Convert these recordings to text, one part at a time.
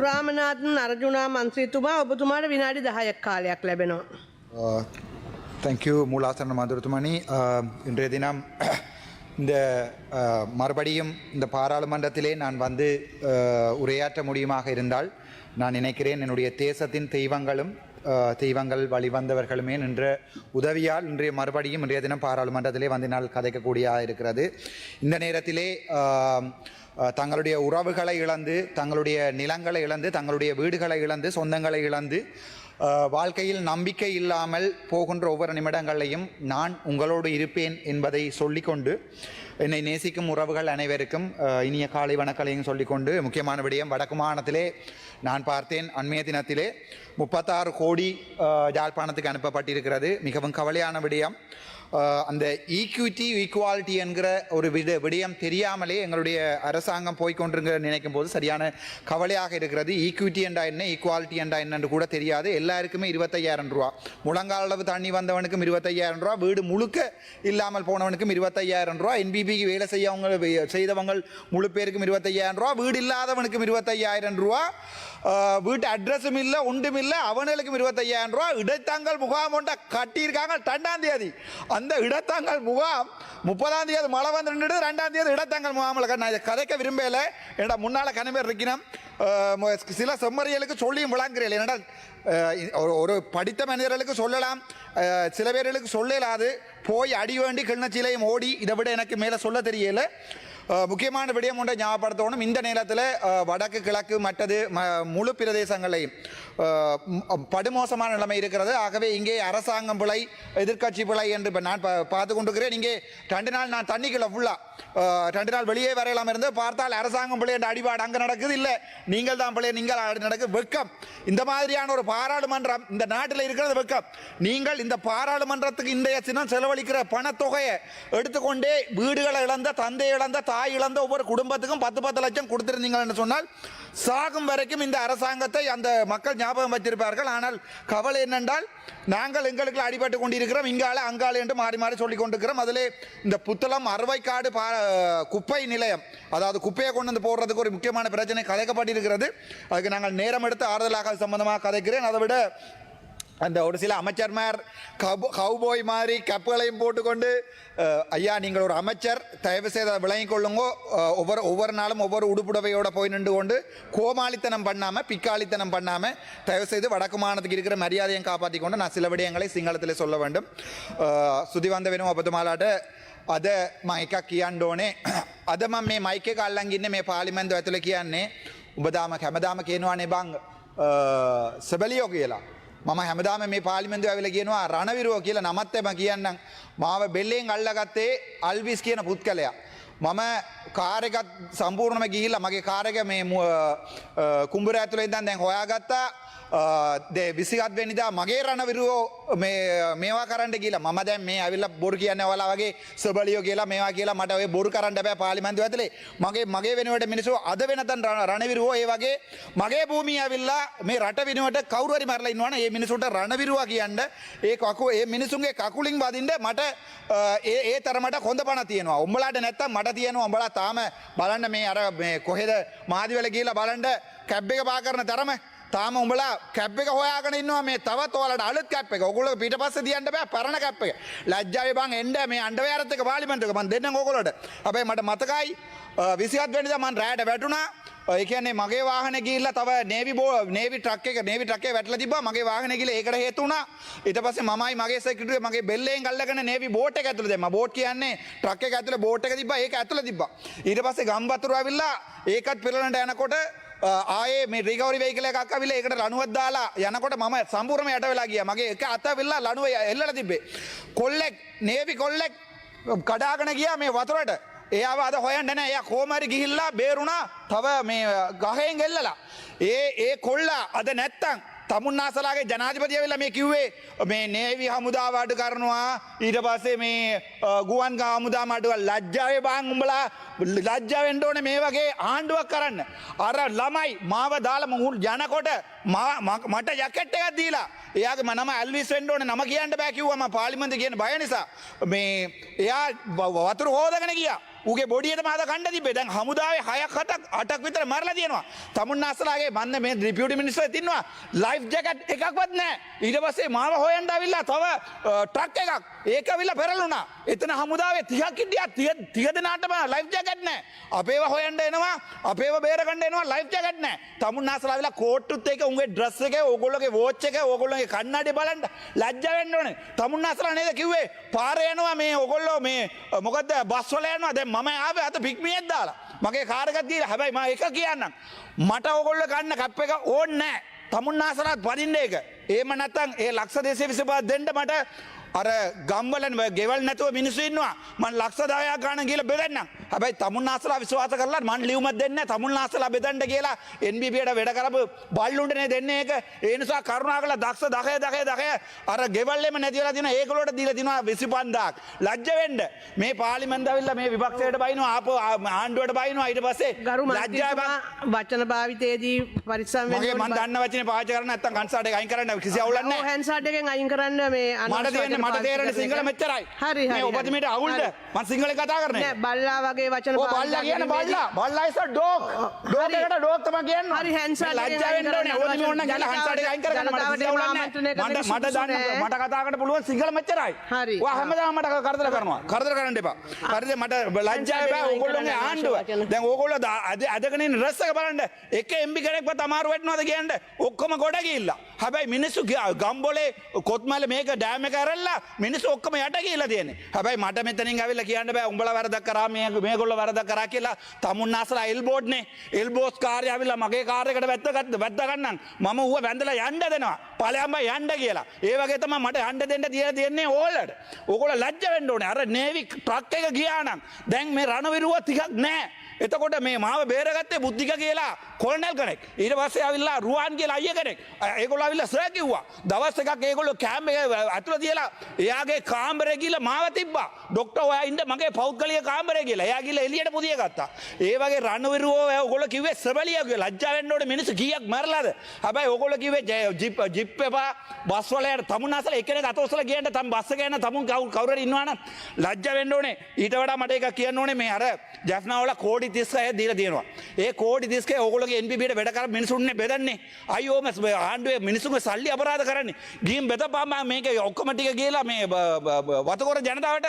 රාමනාථන් අර්ජුනා මන්ත්‍රීතුමා ඔබතුමාට විනාඩි 10ක් කාලයක් ලැබෙනවා. தேங்க்யூ மூலாசன மதுரத்துமணி இன்றைய தினம் இந்த மறுபடியும் இந்த பாராளுமன்றத்திலே நான் வந்து உரையாற்ற முடியுமாக இருந்தால் நான் நினைக்கிறேன் என்னுடைய தேசத்தின் தெய்வங்கள் வழிவந்தவர்களுமே நின்ற உதவியால் இன்றைய மறுபடியும் இன்றைய தினம் பாராளுமன்றத்திலே வந்து நாள் கதைக்கக்கூடியதாக இருக்கிறது. இந்த நேரத்திலே தங்களுடைய உறவுகளை இழந்து, தங்களுடைய நிலங்களை இழந்து, தங்களுடைய வீடுகளை இழந்து, சொந்தங்களை இழந்து, வாழ்க்கையில் நம்பிக்கை இல்லாமல் போகின்ற ஒவ்வொரு நிமிடங்களையும் நான் உங்களோடு இருப்பேன் என்பதை சொல்லிக்கொண்டு, என்னை நேசிக்கும் உறவுகள் அனைவருக்கும் இனிய காலை வணக்கங்களையும் சொல்லிக்கொண்டு, முக்கியமான விடயம் வடக்கு மாகாணத்திலே நான் பார்த்தேன் அண்மைய தினத்திலே 36 கோடி யாழ்ப்பாணத்துக்கு அனுப்பப்பட்டிருக்கிறது. மிகவும் கவலையான விடயம். அந்த ஈக்குவாலிட்டி என்கிற ஒரு விடயம் தெரியாமலே எங்களுடைய அரசாங்கம் போய்கொண்டிருக்கிற நினைக்கும் போது சரியான கவலையாக இருக்கிறது. ஈக்விட்டி என்றா என்ன, ஈக்குவாலிட்டி என்றா என்னன்னு கூட தெரியாது. எல்லாருக்குமே 25,000 ரூபா, முழங்கால் அளவு தண்ணி வந்தவனுக்கும் 25,000 ரூபா, வீடு முழுக்க இல்லாமல் போனவனுக்கும் 25,000 ரூபா, என்பிபிக்கு வேலை செய்தவங்க முழு பேருக்கும் 25,000 ரூபா, வீடு இல்லாதவனுக்கும் 25,000 ரூபா, வீட்டு அட்ரஸும் இல்லை ஒன்றும் இல்லை அவனுக்கும் 25,000 ரூபா. இடைத்தங்கள் முகாம் ஒன்றை கட்டியிருக்காங்க 2ஆம் தேதி. அந்த இடத்தங்கள் முகாம் 30ஆம் தேதி மழை வந்து 2ஆம் தேதி இடத்தங்கள் முகாமில் நான் இதை கதைக்க விரும்பலை. என்னடா முன்னால் கனவேர் இருக்கணும். சில செம்மறியலுக்கு சொல்லியும் விளங்குறேன். என்னடா ஒரு படித்த மனிதர்களுக்கு சொல்லலாம், சில பேர்களுக்கு சொல்லலாது. போய் அடி வேண்டி கிண்ணச்சிலையும் ஓடி இதை விட எனக்கு மேலே சொல்ல தெரியலை. முக்கியமான விடயம் ஒன்றை ஞாபகப்படுத்தணும். இந்த நேரத்தில் வடக்கு கிழக்கு மற்றது முழு பிரதேசங்களையும் படுமோசமான நிலைமை இருக்கிறது. ஆகவே இங்கே அரசாங்கம் பிழை, எதிர்கட்சி பிழை என்று இப்போ நான் பார்த்து கொண்டிருக்கிறேன். இங்கே 2 நாள் நான் தண்ணிக்குள்ள ஃபுல்லாக 2 நாள் வெளியே வரையலாம் இருந்து பார்த்தால் அரசாங்கம் பிள்ளை என்ற அடிபாடு அங்கே நடக்குது. இல்லை நீங்கள் தான் பிள்ளை, நீங்கள் நடக்குது. வெக்கம். இந்த மாதிரியான ஒரு பாராளுமன்றம் இந்த நாட்டில் இருக்கிறது வெக்கம். நீங்கள் இந்த பாராளுமன்றத்துக்கு இன்றைய தினம் செலவழிக்கிற பணத்தொகையை எடுத்துக்கொண்டே வீடுகளை இழந்த, தந்தை இழந்த, தாய் இழந்த ஒவ்வொரு குடும்பத்துக்கும் 10 லட்சம் கொடுத்திருந்தீங்கள் என்று சொன்னால் சாகும் வரைக்கும் இந்த அரசாங்கத்தை அந்த மக்கள் ஞாபகம் வச்சிருப்பார்கள். ஆனால் கவலை என்னென்றால் நாங்கள் எங்களுக்கு அடிபட்டு கொண்டிருக்கிறோம், இங்கால அங்கால என்று மாறி மாறி சொல்லிக் கொண்டிருக்கிறோம். அதிலே இந்த புத்தளம் அறுவைக்காடு குப்பை நிலையம், அதாவது குப்பையை கொண்டு வந்து போடுறதுக்கு ஒரு முக்கியமான பிரச்சனை கதைக்கப்பட்டிருக்கிறது. அதுக்கு நாங்கள் நேரம் எடுத்து ஆறுதலாக சம்பந்தமாக கதைக்கிறேன். அதை விட அந்த ஒரு சில அமைச்சர்மார் கவுபோய் மாதிரி கப்புகளையும் போட்டுக்கொண்டு, ஐயா நீங்கள் ஒரு அமைச்சர், தயவு செய்து அதை விளங்கிக் கொள்ளுங்கோ. ஒவ்வொரு நாளும் ஒவ்வொரு உடுப்புடவையோடு போய் நின்று கொண்டு கோமாளித்தனம் பண்ணாமல், பிக்காளித்தனம் பண்ணாமல், தயவு செய்து வடக்கு மாநிலத்துக்கு இருக்கிற மரியாதையை காப்பாற்றி கொண்டு நான் சில விடயங்களை சிங்களத்தில் சொல்ல வேண்டும். சுதி வந்த වෙනවා ඔබතුමාලාට අද මම එකක් කියන්න ඕනේ. අද මම මේ මයික් එක අල්ලන් ඉන්නේ මේ පාර්ලිමේන්තුව ඇතුලේ කියන්නේ ඔබ හැමදාම කියනවානේ බං සබලියෝ කියලා. මම හැමදාම මේ පාර්ලිමේන්තුව ඇවිල්ලා කියනවා රණවිරුව කියලා නමත් එම කියන්නම්. මාව බෙල්ලෙන් අල්ලගත්තේ අල්විස් කියන පුත්කලයා. මම කාර් එකත් සම්පූර්ණයෙන්ම ගිහිල්ලා මගේ කාර් එක මේ කුඹුර ඇතුලේ ඉඳන් දැන් හොයාගත්තා. 27 වෙනිදා මගේ රණවිරුවෝ මේවා කරන්න කියලා මම දැන් මේ ඇවිල්ලා බොරු කියන්නේ ඔයාලා වගේ සබලියෝ කියලා මේවා කියලා මට ඔය බොරු කරන්න බෑ පාර්ලිමේන්තුව ඇතුලේ. මගේ වෙනුවට මිනිස්සු අද වෙනතන් රණවිරුවෝ ඒ වගේ මගේ භූමිය ඇවිල්ලා මේ රට වෙනුවට කවුරු හරි මරලා ඉන්නවනේ මේ මිනිසුන්ට රණවිරුවා කියන්න ඒ මිනිසුන්ගේ කකුලින් වදින්න මට ඒ තරමට හොඳ පණ තියෙනවා. උඹලාට නැත්තම් මට තියෙනවා. උඹලා තාම බලන්න මේ අර මේ කොහෙද මාදිවල ගිහිල්ලා බලන්න කැබ් එක පා කරන තරම තාම උඹලා කැප් එක හොයාගෙන ඉන්නවා. මේ තවත් ඔයාලට අලුත් කැප් එක. ඔයගොල්ලෝ පිටපස්සේ තියන්න බෑ පරණ කැප් එක. ලැජ්ජාවේ බං එන්න මේ අන්ඩර්වෙයාරත් එක පාර්ලිමේන්තුවක මම දෙන්නම් ඔයගොල්ලෝට. හැබැයි මට මතකයි 27 වෙනිදා මම රැයට වැටුණා. ඒ කියන්නේ මගේ වාහනේ ගිහිල්ලා තව නේවි ට්‍රක් එකේ වැටලා තිබ්බා. මගේ වාහනේ ගිහලා ඒකට හේතු වුණා. ඊට පස්සේ මමයි මගේ සෙක්‍රටරි මගේ බෙල්ලෙන් අල්ලගෙන නේවි බෝට් එක ඇතුළේ දැම්මා. බෝට් කියන්නේ ට්‍රක් එක ඇතුළේ බෝට් එක තිබ්බා. ඒක ඇතුළේ තිබ්බා. ඊට පස්සේ ගම්බතුරු ඇවිල්ලා ඒකත් පෙරලන්නට යනකොට ආයේ මේ රිකවරි වෙහිකල් එකක් අවිලා ඒකට ලණුවක් දාලා යනකොට මම සම්පූර්ණයෙන්ම යට වෙලා ගියා. මගේ එක අත වෙලා ලණුව එල්ලලා තිබ්බේ. කොල්ලෙක් නේවි කොල්ලෙක් කඩාගෙන ගියා මේ වතුරට. එයාව අද හොයන්න නැහැ. එයා කොහොම හරි ගිහිල්ලා බේරුණා. තව මේ ගහෙන් එල්ලලා. ඒ කොල්ලා අද නැත්තම් තමුන්නාසලාගේ ජනාධිපතිය ඇවිල්ලා මේ කිව්වේ මේ නේවි හමුදාව අඩු කරනවා ඊට පස්සේ මේ ගුවන් හමුදාව අඩු කරලා ලැජ්ජාවේ බං උඹලා ලැජ්ජා වෙන්න ඕනේ මේ වගේ ආණ්ඩුවක් කරන්න. අර ළමයි මාව දාලා යනකොට මට ජැකට් එකක් දීලා එයාගේ නම ඇල්විස් වෙන්න ඕනේ නම කියන්න බෑ කිව්වා මම පාර්ලිමේන්තුවේ කියන බය නිසා මේ එයා වතුර හොදගෙන ගියා. ඌගේ බොඩියට මාද කණ්ඩ තිබ්බේ. දැන් හමුදාවේ 6ක් 8ක් විතර මරලා තියෙනවා. තමුන්නාසලාගේ මන්න මේ ඩිපියුටි මිනිස්ටර් තින්නවා ලයිෆ් ජැකට් එකක්වත් නැහැ. ඊට පස්සේ මාව හොයන්න ආවිල්ලා තව ට්‍රක් එකක් ඒක අවිල්ලා පෙරළුණා. එතන හමුදාවේ 30ක් හිටියා 30 දෙනාටම ලයිෆ් ජැකට් නැහැ. අපේව හොයන්න එනවා අපේව බේර ගන්න එනවා ලයිෆ් ජැකට් නැහැ. තමුන්නාසලා ආවිල්ලා කෝට්ටුත් එක උන්ගේ ඩ්‍රස් එක ඕගොල්ලෝගේ වෝච් එක ඕගොල්ලෝගේ කන්නඩිය බලන්න ලැජ්ජා වෙන්න ඕනේ. තමුන්නාසලා නේද කිව්වේ පාරේ යනවා මේ ඕගොල්ලෝ මේ මොකද්ද බස් වල යනවා දැන් මම ආවේ අත පික්මියෙක් දාලා මගේ කාර් එකක් දීලා හැබැයි මම එක කියන්නම් මට ඕගොල්ලෝ ගන්න කප් එක ඕනේ නැහැ තමුන්නාසලාත් වදින්න ඒක එහෙම නැත්නම් ඒ ලක්ෂ 225 දෙන්න මට අර ගම්වල ගෙවල් නැතුව මිනිස්සු ඉන්නවා මම ලක්ෂ 10ක් ගන්න කියලා බෙදන්නම් හැබැයි තමුන්නාසලා විශ්වාස කරලා මම ලියුමක් දෙන්නේ නැහැ තමුන්නාසලා බෙදන්න කියලා NBPට වැඩ කරපු බල්ලුන්ටනේ දෙන්නේ ඒක ඒ නිසා කරුණාකරලා දක්ෂ 10 අර ගෙවල්ෙම නැති වෙලා තියෙනවා ඒගොල්ලෝට දීලා තිනවා 25000ක් ලැජ්ජ වෙන්න මේ පාර්ලිමේන්තුව ඇවිල්ලා මේ විපක්ෂයට බයිනවා ආපහු ආණ්ඩුවට බයිනවා ඊට පස්සේ ලැජ්ජා වචන භාවිතයේදී පරිස්සම් වෙන්න මගේ මම දන්න වචනේ පාවිච්චි කරන්නේ නැත්නම් කන්සර්ට් එක අයින් කරන්න කිසි අවුලක් නැහැ ඔව් හැන්සර්ට් එකෙන් අයින් කරන්න මේ මට තේරෙන්නේ සිංහල මෙච්චරයි. හරි මේ ඔබතුමීට අවුල්ද? මම සිංහලෙන් කතා කරන්නේ. නෑ බල්ලා වගේ වචන පාවිච්චි බල්ලා කියන්නේ බල්ලා. බල්ලා is a dog. dog එකට dog තමයි කියන්නේ. හරි හැන්සර්ට් ලැජ්ජා වෙන්න ඕනේ. ඔබතුමී ඕන නම් ගිහලා හැන්සර්ට් එක අයින් කරගන්න මට කිසි අවුලක් නැහැ. මට දන්න මට කතා කරන්න පුළුවන් සිංහල මෙච්චරයි. හරි. ඔයා හැමදාම මට කරදර කරනවා. කරදර කරන්න එපා. හරිද මට ලැජ්ජා බෑ ඕගොල්ලෝගේ ආණ්ඩුව. දැන් ඕගොල්ලෝ අදගෙන ඉන්න රස් එක බලන්න. එක MB කෙනෙක්වත් අමාරු වෙන්නවද කියන්නේ? ඔක්කොම ගොඩ ගිහිල්ලා. හැබැයි මිනිස්සු ගම්බොලේ කොත්මල මේක ඩෑම් එක ඇරලා මිනිස්සු ඔක්කොම යට ගිහිල්ලා තියෙන්නේ. හැබැයි මට මෙතනින් ඇවිල්ලා කියන්න බෑ උඹලා වැරදක් කරා මේගොල්ලෝ වැරදක් කරා කියලා. තමුන්නාසලා එල්බෝඩ්නේ. එල්බෝස් කාර්යය ඇවිල්ලා මගේ කාර් එකට වැද්ද ගන්නම්. මම ඌව වැඳලා යන්න දෙනවා. ඵලයන් බා යන්න කියලා. ඒ වගේ තමයි මට යන්න දෙන්න තියලා තියෙන්නේ ඕල්ලට. ඕගොල්ලෝ ලැජ්ජ වෙන්න ඕනේ. අර නේවි ට්‍රක් එක ගියා නම් දැන් මේ රණවිරුව ටිකක් නැහැ. එතකොට මේ මාව බේරගත්තේ බුද්ධික කියලා කොල්නල් කෙනෙක්. ඊට පස්සේ ආවිල්ලා රුවන් කියලා අයියා කෙනෙක්. ඒගොල්ලෝ ආවිල්ලා සර් කිව්වා. දවස් එකක් ඒගොල්ලෝ කැම්ප් එක ඇතුළේ තියලා එයාගේ කාමරේ ගිහලා මාව තිබ්බා. ડોක්ටර් ඔයා ඉන්න මගේ පෞද්ගලික කාමරේ කියලා. එයා ගිහලා එළියට පුදිය ගත්තා. ඒ වගේ රණවිරුවෝ ඕගොල්ලෝ කිව්වේ සබලිය කියලා. ලැජ්ජා වෙන්න ඕනේ මිනිස්සු කීයක් මරලාද? හැබැයි ඕගොල්ලෝ කිව්වේ ජිප් එපා බස් වල යන තමුන්නාසලා එක්කෙනෙක් අතෝසලා ගියන්න තම බස් එක යන තමුන් කවුරු හරි ඉන්නවා නම් ලැජ්ජා වෙන්න ඕනේ. ඊට වඩා මට එකක් කියන්න ඕනේ මේ අර ජැෆ්නා වල කෝඩි 36 දීලා තියෙනවා. ඒ කෝඩි 36 ඕගොල්ලෝගේ NBPට වැඩ කර මිනිසුන්නේ බෙදන්නේ. අයියෝ මේ ආණ්ඩුවේ මිනිසුන්ගේ සල්ලි අපරාධ කරන්නේ. ගිහින් බෙදපම් මේක ඔක්කොම ටික ගිහලා මේ වතකොර ජනතාවට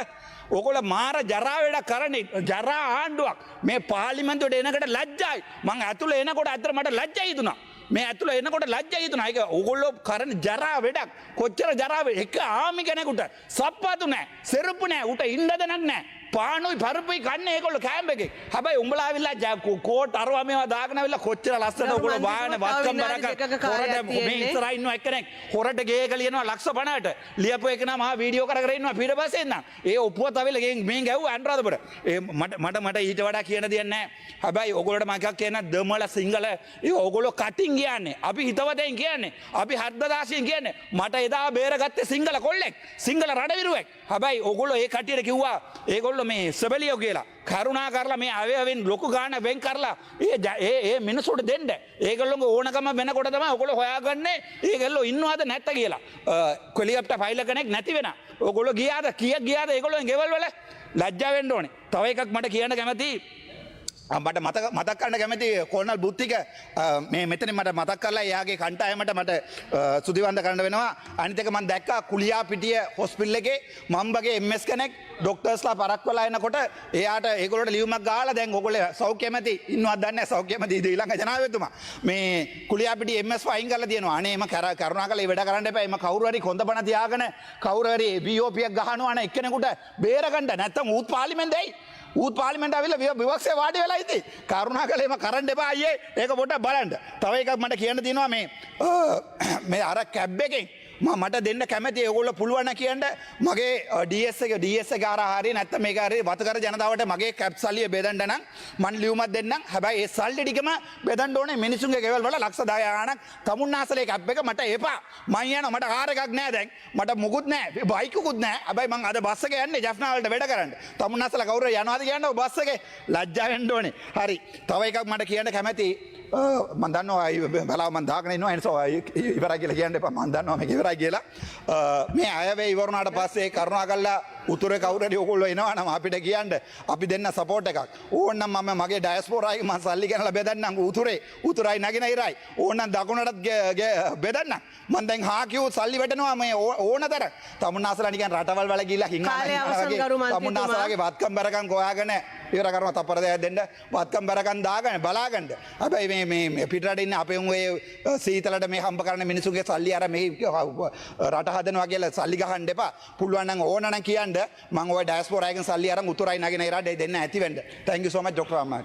ඕගොල්ලෝ මාර ජරා වැඩ කරන්නේ. ජරා ආණ්ඩුවක්. මේ පාර්ලිමේන්තුවට එනකොට ලැජ්ජයි. මං ඇතුළේ එනකොට ඇත්තට මට ලැජ්ජයි හිතුණා. මේ ඇතුළේ එනකොට ලැජ්ජයි හිතුණා. ඒක ඕගොල්ලෝ කරන ජරා වැඩක්. කොච්චර ජරා එක ආමි කෙනෙකුට සප්පාතු නැහැ. සෙරුප්පු නැහැ. උට ඉන්නදනක් නැහැ. පානුයි පරුපුයි කන්නේ ඒගොල්ලෝ කැම්ප් එකේ. හැබැයි උඹලා ආවිල්ලා කෝට් අරවා මේවා දාගෙන ආවිල්ලා කොච්චර ලස්සනට ඔයගොල්ලෝ වාහන වත්කම් බරක හොරට මේ ඉස්සරහා ඉන්නවා එක්කෙනෙක් හොරට ගේක ලියනවා ලක්ෂ 50ට. ලියපු එක නම් ආ වීඩියෝ කර කර ඉන්නවා ඊට පස්සේ එන්නම්. ඒ ඔප්පුවත් ආවිල්ලා මේන් ගැව්වා අනුරාධපුර. ඒ මට ඊට වඩා කියන දෙයක් නැහැ. හැබැයි ඔයගොල්ලෝට මම එකක් කියන දමල සිංහල ඒ ඔයගොල්ලෝ කටින් කියන්නේ. අපි හිතවතෙන් කියන්නේ. අපි හද්දදාසියෙන් කියන්නේ. මට එදා බේරගත්තේ සිංහල කොල්ලෙක්. සිංහල රඩවිරුවෙක්. හැබැයි ඔයගොල්ලෝ ඒ කටියට කිව්වා ඒගොල්ලෝ මේ සබලියෝ කියලා කරුණා කරලා මේ අවයවෙන් ලොකු ගාණ වෙන් කරලා ඒ මිනිසුන්ට දෙන්න. ඒගොල්ලෝගේ ඕනකම වෙනකොට තමයි ඔයගොල්ලෝ හොයාගන්නේ ඒගොල්ලෝ ඉන්නවද නැත්ද කියලා. හෙලිකොප්ටර් ෆයිල් කෙනෙක් නැති වෙනා. ඔයගොල්ලෝ ගියාද කීයක් ගියාද ඒගොල්ලෝන් ගෙවල් වල ලැජ්ජා වෙන්න ඕනේ. තව එකක් මට කියන්න කැමතියි. මට මතක් කරන්න කැමති කොල්නල් බුද්ධික මේ මෙතන මට මතක් කරලා එයාගේ කණ්ඩායමට මට සුදිවන්ද කරන්න වෙනවා. අනිත් එක මම දැක්කා කුලියාපිටිය හොස්පිටල් එකේ මම්බගේ MS කෙනෙක් ડોක්ටර්ස්ලා පරක් වෙලා එනකොට එයාට ඒගොල්ලෝට ලියුමක් ගහලා දැන් ඔයගොල්ලෝ සෞඛ්‍ය මැති ඉන්නවද දන්නේ නැහැ. සෞඛ්‍ය මැති ශ්‍රී ලංකා ජනාධිපතිතුමා මේ කුලියාපිටිය MS වයින් කරලා තියෙනවා. අනේ එම කරුණාකරලා වැඩ කරන්න එපා. එම කවුරු හරි කොන්දපණ තියාගෙන කවුරු හරි BOP එකක් ගහනවා නේ එක්කෙනෙකුට බේරගන්න නැත්තම් ඌත් පාර්ලිමේන්තෙයි ඌත් පාර්ලිමේන්තුවට ආවිල්ලා විවක්ෂේ වාඩි වෙලා ඉතින් කරුණාකරලා එම කරන්න එපා අයියේ ඒක පොඩ්ඩක් බලන්න. තව එකක් මට කියන්න තියෙනවා මේ අර කැබ් එකෙන් මට දෙන්න කැමති ඒගොල්ලෝ පුළුවන් කියන්න මගේ DS එක අර හරිය නැත්නම් මේක හරිය වතකර ජනතාවට මගේ කැප් සල්ලිය බෙදන්න නම් මන් ලියුමක් දෙන්නම්. හැබැයි ඒ සල්ලි ටිකම බෙදන්න ඕනේ මිනිසුන්ගේ ගෙවල් වල ලක්ෂ 10 ගාණක් තමුන්නාසලේ කැප් එක මට එපා. මං යනවා මට කාර් එකක් නැහැ දැන්. මට මුකුත් නැහැ. බයිකුකුත් නැහැ. හැබැයි මං අද බස් එකේ යන්නේ ජෆ්නා වලට වැඩ කරන්න. තමුන්නාසලා කවුරු යනවාද කියන්නේ බස් එකේ ලැජ්ජා වෙන්න ඕනේ. හරි. තව එකක් මට කියන්න කැමති මන් දන්නවා බලාව මන් දාගෙන ඉන්නවා එනිසා ඉවරයි කියලා කියන්න එපා. මන් දන්නවා මේක ඉවරයි කියලා. මේ අයවැය ඉවරුණාට පස්සේ කරුණාකරලා උතුරේ කවුරු හරි ඔයගොල්ලෝ එනවා නම් අපිට කියන්න අපි දෙන්න සපෝට් එකක්. ඕනනම් මම මගේ ඩයස්පෝරායි මම සල්ලි ගෙනලා බෙදන්නම් උතුරයි නගිනහිරයි. ඕනනම් දකුණටත් බෙදන්නම්. මම දැන් හා කිව් සල්ලි වැටෙනවා මේ ඕනතර. තමුන්නාසලා නිකන් රටවල් වල ගිහිල්ලා හිඟා තමුන්නාසලාගේ වත්කම් බරකම් හොයාගෙන ඉවර කරනවා තප්පර දෙයක් දෙන්න වත්කම් බරකම් දාගෙන බලාගන්න. හැබැයි මේ පිටරට ඉන්න අපේ උන් ඔය සීතලට මේ හම්බ කරන මිනිසුන්ගේ සල්ලි අර මේ රට හදනවා කියලා සල්ලි ගහන්න එපා. පුළුවන් නම් ඕන නම් කියන්න මම ඔය ඩයස්පෝරා එකෙන් සල්ලි අරන් උතුරයි නගිනහිරට දෙන්න ඇති වෙන්න. Thank you so much Dr. Ahmad.